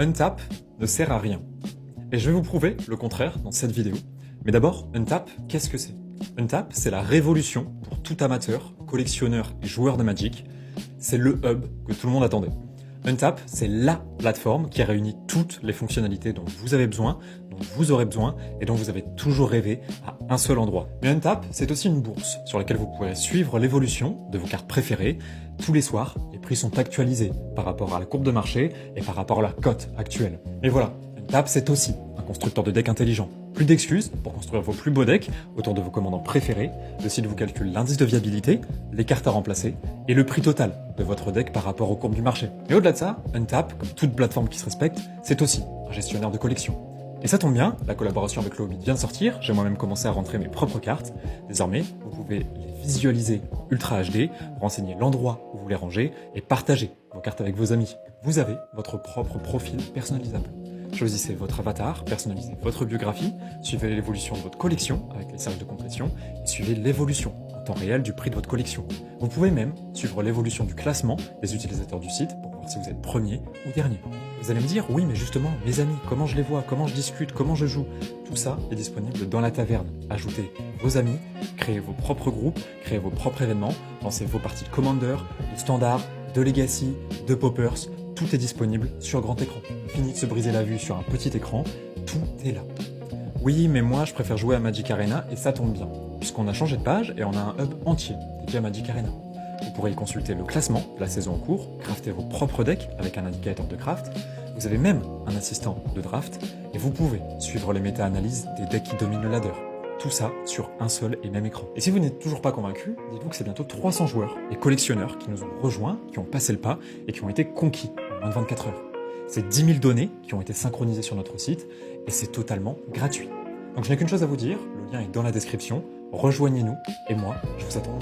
Untap ne sert à rien. Et je vais vous prouver le contraire dans cette vidéo. Mais d'abord, Untap, qu'est-ce que c'est? Untap, c'est la révolution pour tout amateur, collectionneur et joueur de Magic. C'est le hub que tout le monde attendait. Untap, c'est LA plateforme qui réunit toutes les fonctionnalités dont vous avez besoin, dont vous aurez besoin et dont vous avez toujours rêvé à un seul endroit. Mais Untap, c'est aussi une bourse sur laquelle vous pourrez suivre l'évolution de vos cartes préférées. Tous les soirs, les prix sont actualisés par rapport à la courbe de marché et par rapport à la cote actuelle. Et voilà, Untap, c'est aussi un constructeur de decks intelligent. Plus d'excuses pour construire vos plus beaux decks autour de vos commandants préférés. Le site vous calcule l'indice de viabilité, les cartes à remplacer et le prix total de votre deck par rapport aux courbes du marché. Et au-delà de ça, Untap, comme toute plateforme qui se respecte, c'est aussi un gestionnaire de collection. Et ça tombe bien, la collaboration avec le Hobbit vient de sortir, j'ai moi-même commencé à rentrer mes propres cartes. Désormais, vous pouvez les visualiser Ultra HD, renseigner l'endroit où vous les rangez et partager vos cartes avec vos amis. Vous avez votre propre profil personnalisable. Choisissez votre avatar, personnalisez votre biographie, suivez l'évolution de votre collection avec les cercles de complétion et suivez l'évolution en temps réel du prix de votre collection. Vous pouvez même suivre l'évolution du classement des utilisateurs du site pour voir si vous êtes premier ou dernier. Vous allez me dire, oui mais justement, mes amis, comment je les vois, comment je discute, comment je joue, tout ça est disponible dans la taverne. Ajoutez vos amis, créez vos propres groupes, créez vos propres événements, lancez vos parties de Commander, de Standard, de Legacy, de Poppers. Tout est disponible sur grand écran. Fini de se briser la vue sur un petit écran, tout est là. Oui, mais moi je préfère jouer à Magic Arena et ça tombe bien, puisqu'on a changé de page et on a un hub entier dédié à Magic Arena. Vous pourrez y consulter le classement de la saison en cours, crafter vos propres decks avec un indicateur de craft, vous avez même un assistant de draft, et vous pouvez suivre les méta-analyses des decks qui dominent le ladder. Tout ça sur un seul et même écran. Et si vous n'êtes toujours pas convaincu, dites-vous que c'est bientôt 300 joueurs et collectionneurs qui nous ont rejoints, qui ont passé le pas et qui ont été conquis en moins de 24 heures. C'est 10 000 données qui ont été synchronisées sur notre site et c'est totalement gratuit. Donc je n'ai qu'une chose à vous dire, le lien est dans la description, rejoignez-nous et moi je vous attends.